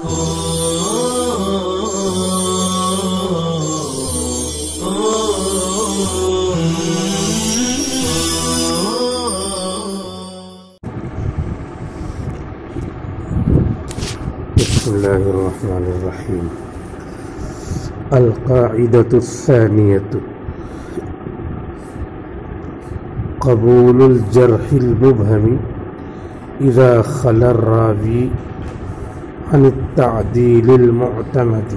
بسم الله الرحمن الرحيم. القاعدة الثانية: قبول الجرح المبهم إذا خلا الراوي عن التعديل المعتمد.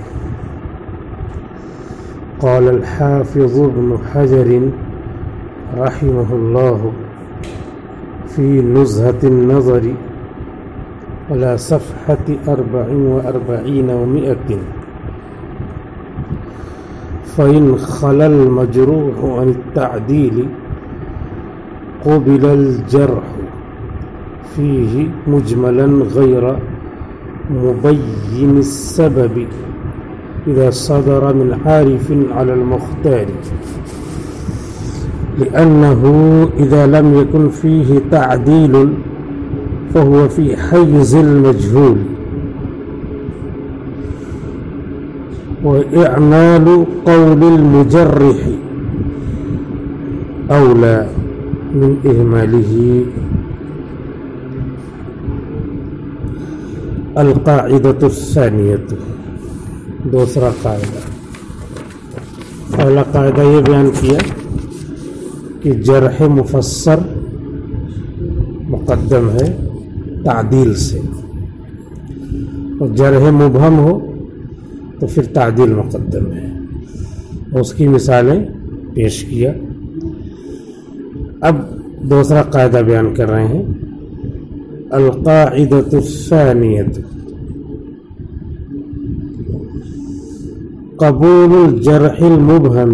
قال الحافظ ابن حجر رحمه الله في نزهة النظر على صفحة 44 و100: فإن خلا المجروح عن التعديل قبل الجرح فيه مجملا غير مبين السبب إذا صدر من عارف على المختار، لأنه إذا لم يكن فيه تعديل فهو في حيز المجهول، وإعمال قول المجرح أولى من إهماله. القاعدة الثانية، دوسرا قاعدہ. پہلا قاعدہ یہ بیان کیا کہ جرح مفسر مقدم ہے تعدیل سے، اور جرح مبہم ہو تو پھر تعدیل مقدم ہے. اس کی مثالیں پیش کیا. اب دوسرا قاعدہ بیان کر رہے ہیں. القاعدۃ الثانیۃ: قبول الجرح المبہم،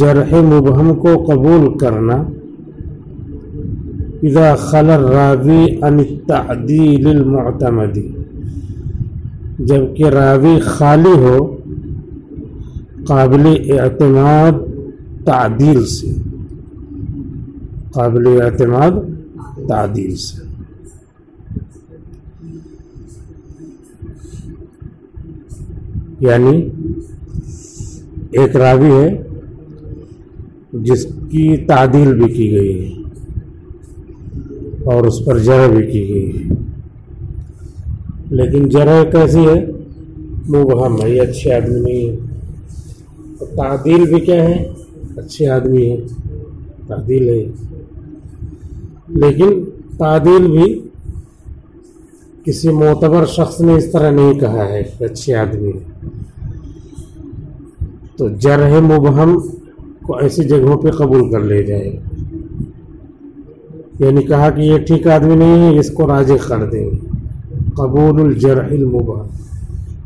جرح مبہم کو قبول کرنا اذا خلا الراوی عن التعدیل المعتمد، جبکہ راوی خالی ہو قابل اعتماد تعدیل سے، قابل اعتماد تعدیل سے. یعنی ایک راوی ہے جس کی تعدیل بھی کی گئی ہے اور اس پر جرح بھی کی گئی ہے، لیکن جرح کیسی ہے؟ مبہم ہے، یہ اچھے آدمی نہیں ہے. اور تعدیل بھی کیا ہے؟ اچھے آدمی ہے، تعدیل ہے. لیکن تعدیل بھی کسی معتبر شخص نے اس طرح نہیں کہا ہے کہ اچھے آدمی ہے. تو جرح مبہم کو ایسی جگہوں پہ قبول کر لے جائے. یعنی کہا کہ یہ ٹھیک آدمی نہیں ہے، اس کو راجح کر دیں گے. قبول الجرح المبہم،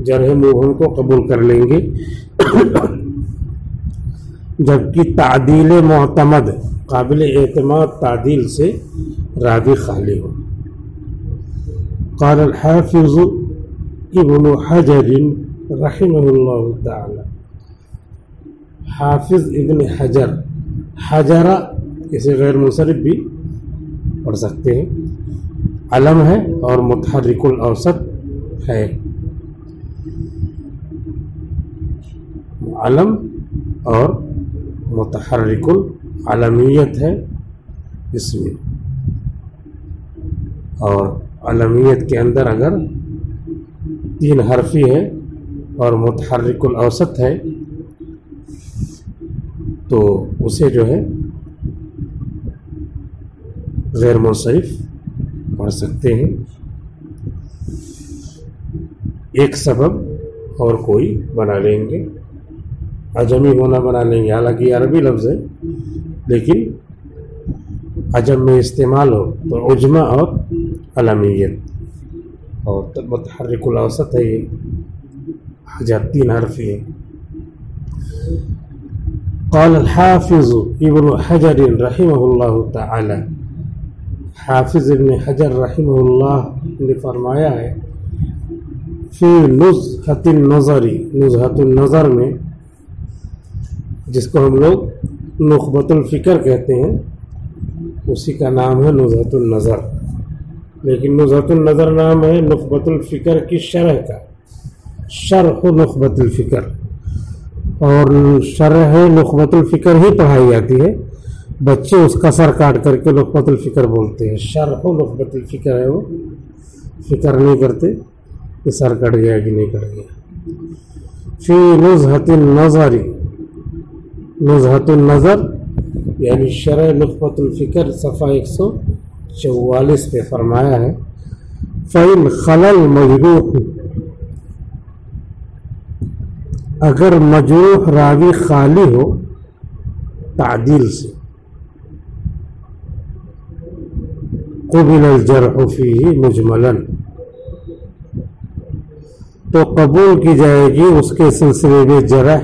جرح مبہم کو قبول کر لیں گے جبکہ تعدیل معتمد، قابل اعتماد تعدیل سے راوی خالی ہو. قال الحافظ ابن حجر رحمہ اللہ تعالی، حافظ ابن حجر، حجرہ اسے غیر منصرف بھی پڑھ سکتے ہیں، علم ہے اور متحرک الاوسط ہے. علم اور متحرک العلمیت ہے اس میں، اور علمیت کے اندر اگر 3 حرفی ہے اور متحرک الاوسط ہے تو اسے جو ہے غیر منصرف پڑھ سکتے ہیں. ایک سبب اور کوئی بنا لیں گے، عجمی ہونا بنا لیں گے. حالانکہ یہ عربی لفظ ہے لیکن عجم میں استعمال ہو تو عجمہ اور علمیت، اور متحرک الاوسط ہے یہ حجر 3 حرفی ہے. قال الحافظ ابن حجر رحمہ اللہ تعالی، حافظ ابن حجر رحمہ اللہ نے فرمایا ہے فی نزہۃ النظر، نزہۃ النظر میں، جس کو ہم لوگ نخبۃ الفکر کہتے ہیں، اسی کا نام ہے نزہۃ النظر. لیکن نزہۃ النظر نام ہے نخبۃ الفکر کی شرح کا، شرح نخبۃ الفکر، اور شرح نخبۃ الفکر ہی پڑھائی جاتی ہے، بچے اس کا سر کاٹ کر کے نخبۃ الفکر بولتے ہیں، شرح نخبۃ الفکر ہے، وہ فکر نہیں کرتے کہ سر کٹ گیا کہ نہیں کٹ گیا۔ فی نزہۃ النظر، نزہۃ النظر یعنی شرح نخبۃ الفکر صفحہ 144 پہ فرمایا ہے فَإِنْ خَلَى الْمَجْرُوحُ، اگر مجروح راوی خالی ہو تعدیل سے، قُبِلَ الْجَرْحُ فِيهِ مُجْمَلًا، تو قبول کی جائے گی اس کے سلسلے میں جرح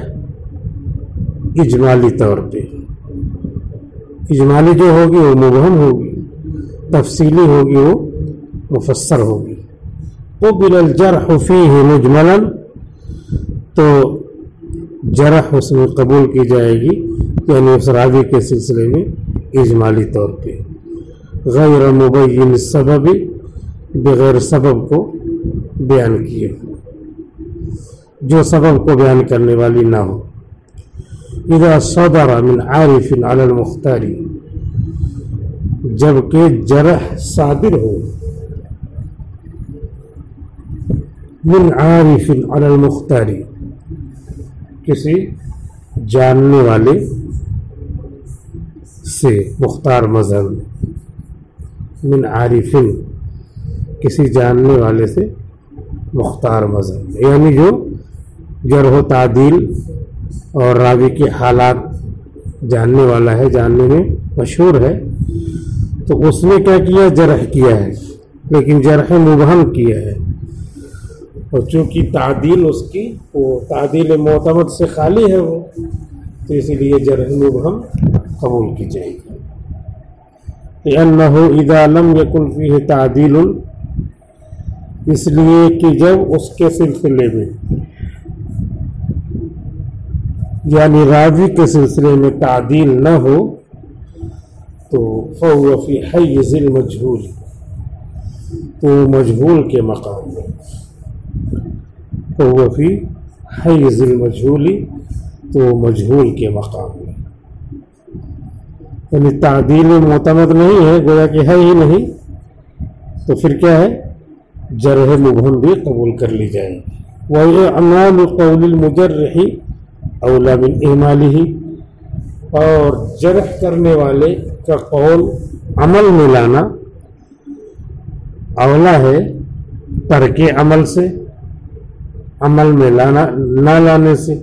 اجمالی طور پہ، اجمالی جو ہوگی وہ مبہم ہوگی، تفصیلی ہوگی وہ مفسر ہوگی۔ قُبِلَ الْجَرْحُ فِيهِ مُجْمَلًا، تو جرح اس میں قبول کی جائے گی، یعنی اس راوی کے سلسلے میں اجمالی طور پہ، غیر مبین السبب، بغیر سبب کو بیان کیے، جو سبب کو بیان کرنے والی نہ ہو۔ اذا صدر من عارف علی المختار، جبکہ جرح صادر ہو من عارف علی المختار، کسی جاننے والے سے، مختار مذہب من عارف، کسی جاننے والے سے مختار مذہب، یعنی جو جرح و تعدیل اور راوی کے حالات جاننے والا ہے، جاننے میں مشہور ہے، تو اس نے کیا کیا؟ جرح کیا ہے، لیکن جرح مبہم کیا ہے، اور چونکہ تعدیل اس کی وہ تعدیل معتمد سے خالی ہے وہ، تو اسی لیے جرح مبہم قبول کی جائے گی۔ لأنه اذا لم يكن فيه تعدیل، اس لیے کہ جب اس کے سلسلے میں، یعنی راوی کے سلسلے میں تعدیل نہ ہو، تو فهو فی حیز المجہول، تو مجہول کے مقام میں، فهو فی حیز المجہول، تو مجہول کے مقام میں، یعنی تعدیل معتمد نہیں ہے، گویا کہ ہے ہی نہیں، تو پھر کیا ہے؟ جرح مبہم بھی قبول کر لی جائے گی۔ وَإِعْمَالُ قَوْلِ الْمُجَرِّحِ اولا من اعمالہ، اور جرح کرنے والے کا قول عمل میں لانا اولا ہے ترک عمل سے، عمل میں لانا نہ لانے سے۔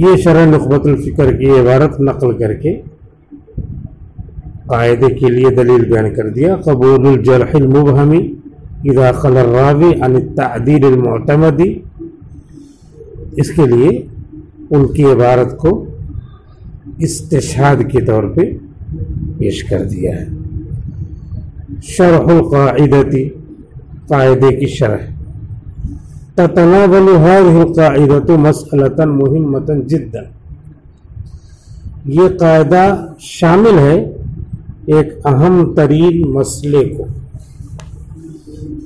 یہ شرح نخبۃ الفکر کی عبارت نقل کر کے قاعدے کے لیے دلیل بیان کر دیا۔ قبول الجرح المبہم اذا خلا الراوی عن التعدیل المعتمد، اس کے لیے ان کی عبارت کو استشہاد کے طور پہ پیش کر دیا ہے۔ شرح القاعدۃ، قاعدے کی شرح۔ تتناول هذه القاعدۃ مسئلۃ مہمۃ جدا، یہ قاعدہ شامل ہے ایک اہم ترین مسئلے کو،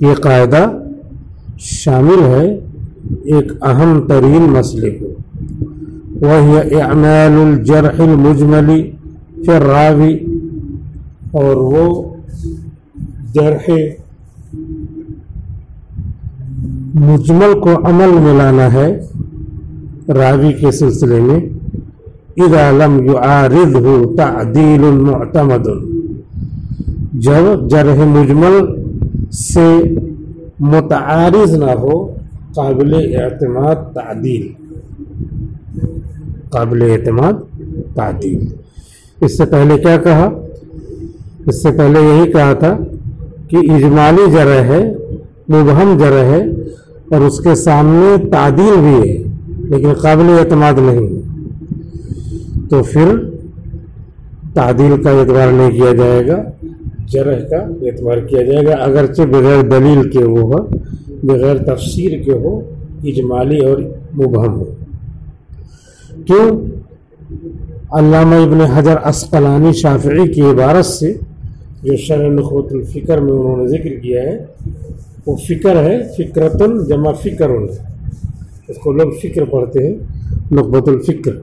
یہ قاعدہ شامل ہے ایک اہم ترین مسئلے کو، وَهِيَ إِعْمَالُ الْجَرْحِ الْمُجْمَلِ فِي الرَّاوِي، اور وہ جرح مجمل کو عمل میں لانا ہے راوی کے سلسلے میں، اذا لم يعارضه تعدیل معتمد، جب جرح مجمل سے متعارض نہ ہو قابل اعتماد تعدیل، قابل اعتماد تعدیل۔ اس سے پہلے کیا کہا؟ اس سے پہلے یہی کہا تھا کہ اجمالی جرح ہے، مبہم جرح ہے، اور اس کے سامنے تعدیل بھی ہے لیکن قابل اعتماد نہیں، تو پھر تعدیل کا اعتبار نہیں کیا جائے گا، جرح کا اعتبار کیا جائے گا، اگرچہ بغیر دلیل کے وہ ہو، بغیر تفسیر کے ہو، اجمالی اور مبہم ہو۔ کیوں؟ علامہ ابن حجر عسقلانی شافعی کی عبارت سے جو شرح نخبۃ الفکر میں انہوں نے ذکر کیا ہے وہ فکر ہے، فکرتن جمع فکرن، اس کو لوگ فکر پڑھتے ہیں، نخبۃ الفکر.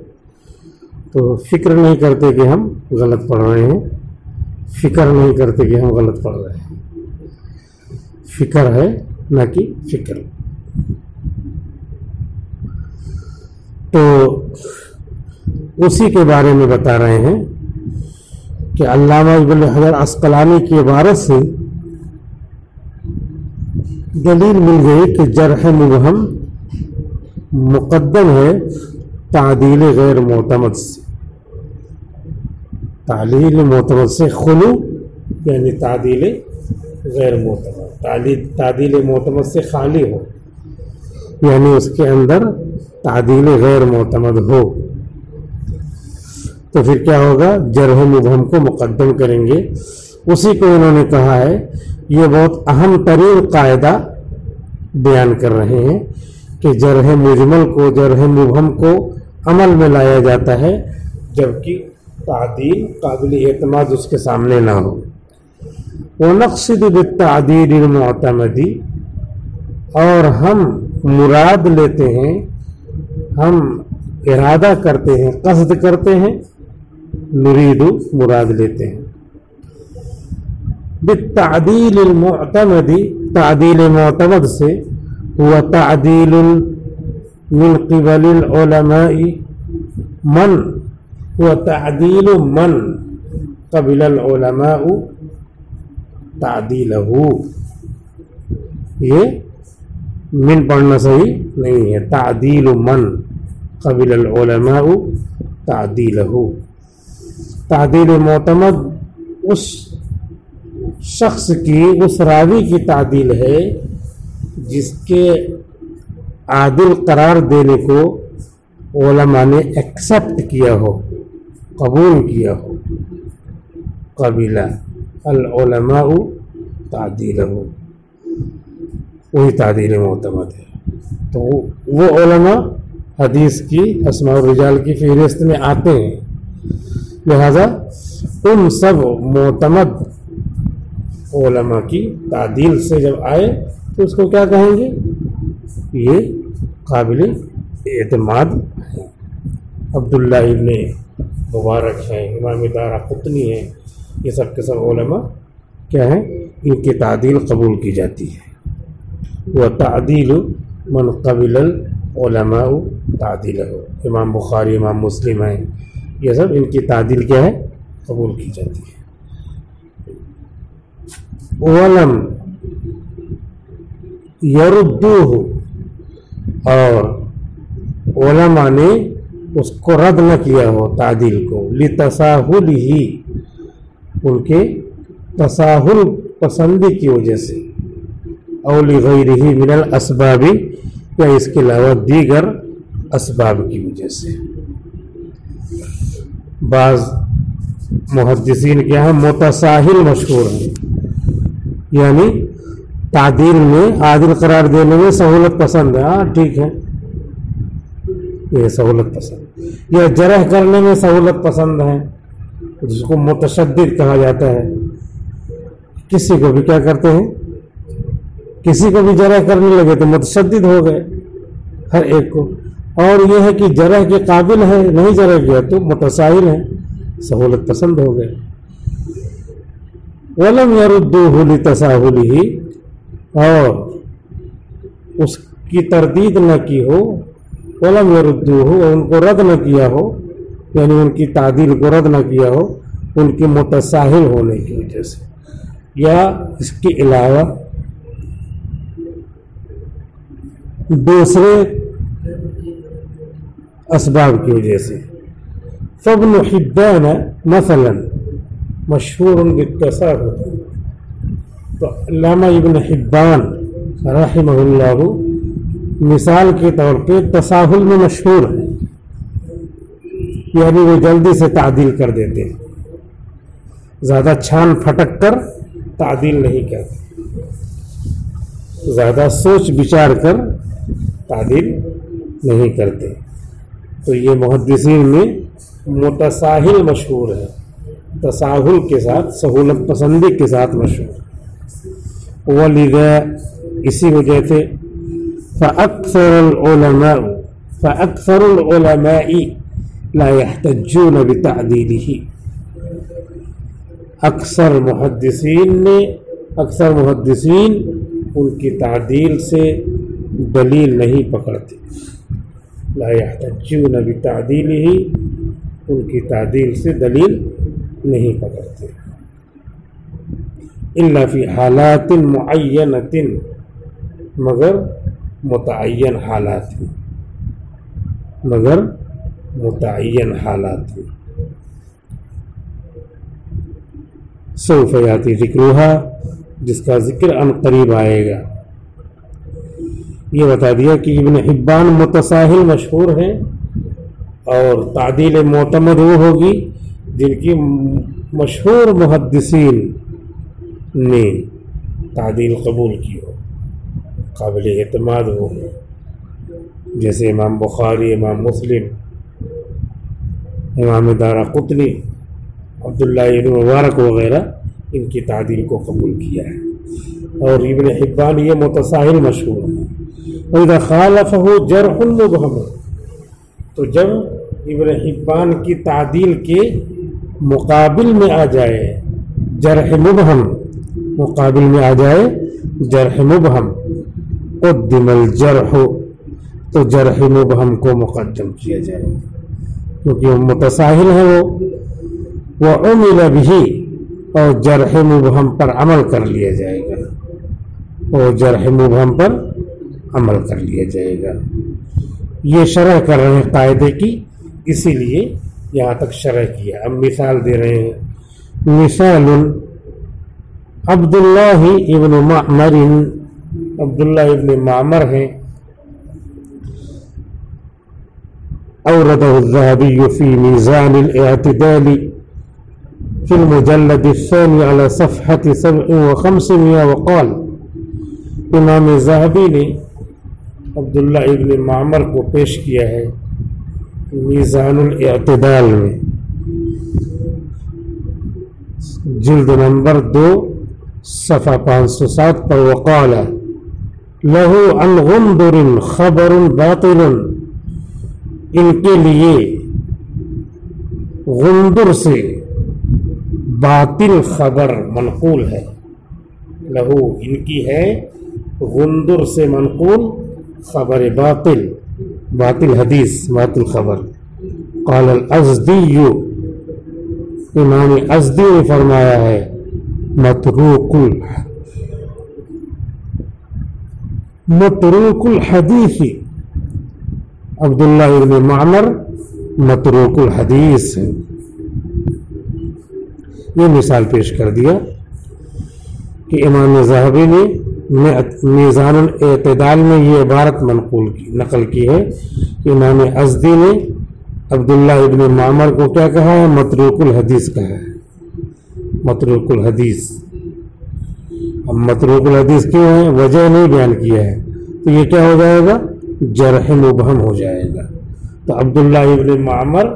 تو فکر نہیں کرتے کہ ہم غلط پڑھ رہے ہیں، فکر نہیں کرتے کہ ہم غلط پڑھ رہے ہیں، فکر ہے نہ کہ فکر. تو اسی کے بارے میں بتا رہے ہیں کہ علامہ ابن حجر عسقلانی کی عبارت سے دلیل مل گئی کہ جرح مبہم مقدم ہے تعدیل غیر معتمد سے. تعلیل معتمد سے خلو یعنی تعدیل غیر معتمد، تعدیل معتمد سے خالی ہو یعنی اس کے اندر تعدیل غیر معتمد ہو. تو پھر کیا ہوگا؟ جرح مبہم کو مقدم کریں گے. اسی کو انہوں نے کہا ہے، یہ بہت اہم ترین قاعدہ بیان کر رہے ہیں کہ جرح مجمل کو، جرح مبہم کو عمل میں لایا جاتا ہے جبکہ تعدیل قابل اعتماد اس کے سامنے نہ ہو. وَنَقْصِدُ بِالتَّعْدِيلِ الْمُعْتَمَدِ، اور ہم مراد لیتے ہیں، ہم ارادہ کرتے ہیں، قصد کرتے ہیں، نرید مراد لیتے ہیں. بالتعدیل المعتمد، تعدیل معتمد سے، ہوا تعدیل من قبل العلماء من، ہوا تعدیل من قبل العلماء تعدیلہ. یہ من پڑھنا صحیح نہیں ہے، تعدیل من قبل العلماء تعدیلہ. تعدیل معتمد اس شخص کی، اس راوی کی تعدیل ہے جس کے عادل قرار دینے کو علماء نے ایکسپٹ کیا ہو، قبول کیا ہو. قبل العلماء تعدیلہ، وہی تعدیل معتمد ہے. تو وہ علماء حدیث کی اسماء الرجال کی فہرست میں آتے ہیں، لہذا ان سب معتمد علماء کی تعدیل سے جب آئے تو اس کو کیا کہیں گے؟ یہ قابل اعتماد ہے. عبداللہ ابن مبارک ہیں، امام دارقطنی ہیں، یہ سب کے سب علماء کیا ہیں؟ ان کی تعدیل قبول کی جاتی ہے. وتعدیل من قبل العلماء تعدیلہ، امام بخاری، امام مسلم ہیں، یہ سب ان کی تعدیل کیا ہے؟ قبول کی جاتی ہے. ولم یردوہ، اور علماء نے اس کو رد نہ کیا ہو تعدیل کو، لتساہلہ، ان کے تساہل پسندی کی وجہ سے، او لغیرہ من الاسباب، یا اس کے علاوہ دیگر اسباب کی وجہ سے. بعض محدثین کے یہاں متساہل مشہور ہیں، یعنی تعدیل میں عادل قرار دینے میں سہولت پسند ہے. ہاں ٹھیک ہے، یہ سہولت پسند، یا جرح کرنے میں سہولت پسند ہے جس کو متشدد کہا جاتا ہے. کسی کو بھی کیا کرتے ہیں؟ کسی کو بھی جرح کرنے لگے تو متشدد ہو گئے ہر ایک کو. اور یہ ہے کہ جرح کے قابل ہے، نہیں جرح کیا تو متساہل ہے، سہولت پسند ہو گئے. وَلَمْ يَرُدُّوهُ لِتَسَاهُلِهِ، اور اس کی تردید نہ کی ہو. وَلَمْ يَرُدُّوهُ، اور ان کو رد نہ کیا ہو، یعنی ان کی تعدیل کو رد نہ کیا ہو ان کے متساہل ہونے کی وجہ سے، یا اس کے علاوہ دوسرے اسباب کی وجہ سے. فابن حبان مثلا مشہور بالتساہل، تو علامہ ابن حبان رحمہ اللہ مثال کے طور پہ تساہل میں مشہور ہے، یعنی وہ جلدی سے تعدیل کر دیتے ہیں، زیادہ چھان پھٹک کر تعدیل نہیں کرتے، زیادہ سوچ بچار کر تعدیل نہیں کرتے. تو یہ محدثین میں متساہل مشہور ہے، تساہل کے ساتھ، سہولت پسندی کے ساتھ مشہور. وَلِذَا اسی وجہ سے فَأَكْثَرُ الْعُلَمَاءِ لَا يَحْتَجُّونَ بِتَعْدِيلِهِ. اکثر محدثین ان کی تعدیل سے دلیل نہیں پکڑتے. لا يحتجون بتعدیلہ، ان کی تعدیل سے دلیل نہیں پکڑتے. الا فی حالات معینۃ، مگر متعین حالات میں. سوف یاتی ذکرها، جس کا ذکر ان قریب آئے گا. یہ بتا دیا کہ ابن حبان متساہل مشہور ہیں، اور تعدیل معتمد وہ ہوگی جن کی مشہور محدثین نے تعدیل قبول کی ہو، قابل اعتماد ہو، جیسے امام بخاری، امام مسلم، امام دارقطنی، عبداللہ ابن مبارک وغیرہ ان کی تعدیل کو قبول کیا ہے. اور ابن حبان یہ متساہل مشہور ہے. وَإِذَا خَالَفَهُ جَرْحٌ مُبْهَمٌ، تو جب ابن حبان کی تعدیل کے مقابل میں آ جائے جرح مبہم، جرح مبہم، قدم الجرح، تو جرح مبہم کو مقدم کیا جائے گا، کیونکہ وہ متساہل ہے. وہ عمل به، اور جرح مبہم پر عمل کر لیا جائے گا، یہ شرح کر رہے ہیں قاعدے کی، اسی لیے یہاں تک شرح کیا. اب مثال دے رہے ہیں. مثال عبداللہ ابن معمر، عبداللہ ابن معمر ہیں. اوردہ الذہبی فی میزان الاعتدال فی المجلد الثانی علی صفحة 57 وقال، امام ذہبی نے عبداللہ ابن معمر کو پیش کیا ہے میزان الاعتدال میں، جلد نمبر 2 صفحہ 507 پر. وقال لہ عن غندر خبر باطل، ان کے لیے غندر سے باطل خبر منقول ہے. لہو ان کی ہے غندر سے منقول خبر باطل حدیث، باطل خبر. قال الازدی، امام ازدی نے فرمایا ہے متروک الحدیث، عبداللہ ابن معمر متروک الحدیث ہے. یہ مثال پیش کر دیا کہ امام ذہبی نے میزان الاعتدال میں یہ عبارت نقل کی ہے کہ امام ازدی نے عبداللہ ابن معمر کو کیا کہا ہے؟ متروک الحدیث کہا ہے. متروک الحدیث. اب متروک الحدیث کیوں ہے؟ وجہ نہیں بیان کیا ہے، تو یہ کیا ہو جائے گا؟ جرح مبہم ہو جائے گا. تو عبداللہ ابن معمر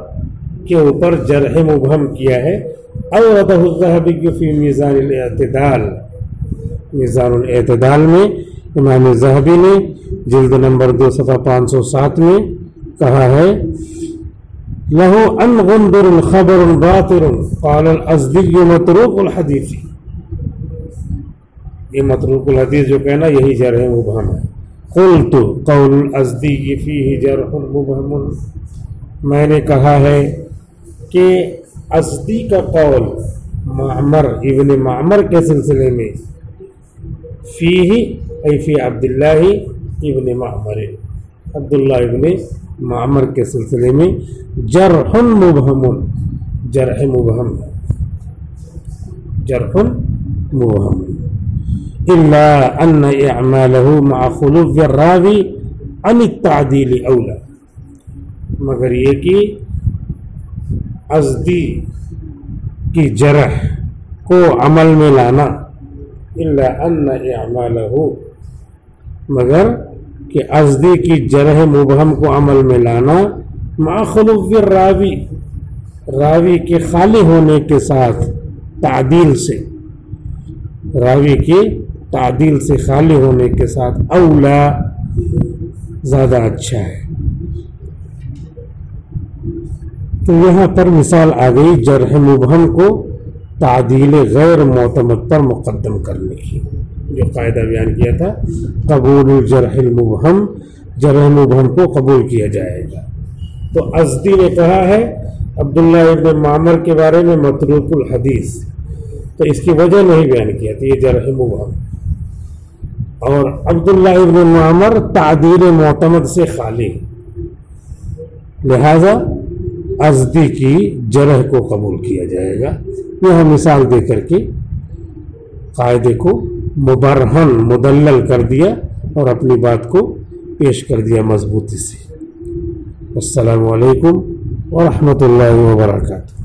کے اوپر جرح مبہم کیا ہے. اوردہ الذہبی فی میزان الاعتدال، میزان الاعتدال میں امام ذہبی نے جلد نمبر 2 صفحہ 507 میں کہا ہے لہو ان غندر خبر باطل قال الازدی متروک الحدیث. یہ متروک الحدیث جو کہنا یہی جرح مبہم ہے. قلت قول الازدی فیہ جرح مبہم، میں نے کہا ہے کہ ازدی کا قول معمر ابن معمر کے سلسلے میں فیہ ای فی عبداللہ ابن معمر، عبداللہ ابن معمر کے سلسلے میں جرح مبہم، جرح مبہم الا ان اعمالہ مع خلو الراوی عن التعدیل اولا، مگر یہ کہ ازدی کی جرح کو عمل میں لانا، الا ان اعمالہ، مگر کہ ازدی کی جرح مبہم کو عمل میں لانا مع خلو الراوی، راوی کے خالی ہونے کے ساتھ تعدیل سے، راوی کے تعدیل سے خالی ہونے کے ساتھ اولا زیادہ اچھا ہے۔ تو یہاں پر مثال آ گئی جرح مبہم کو تعدیل غیر معتمد پر مقدم کرنے کی، جو قاعدہ بیان کیا تھا قبول الجرح المبہم، جرح مبہم کو قبول کیا جائے گا۔ تو ازدی نے کہا ہے عبداللہ ابن معمر کے بارے میں متروک الحدیث، تو اس کی وجہ نہیں بیان کیا تھی، یہ جرح مبہم، اور عبداللہ ابن معمر تعدیل معتمد سے خالی، لہذا ازدی کی جرح کو قبول کیا جائے گا۔ یہ مثال دے کر کے قاعدے کو مبرہن مدلل کر دیا اور اپنی بات کو پیش کر دیا مضبوطی سے۔ السلام علیکم ورحمۃ اللہ وبرکاتہ۔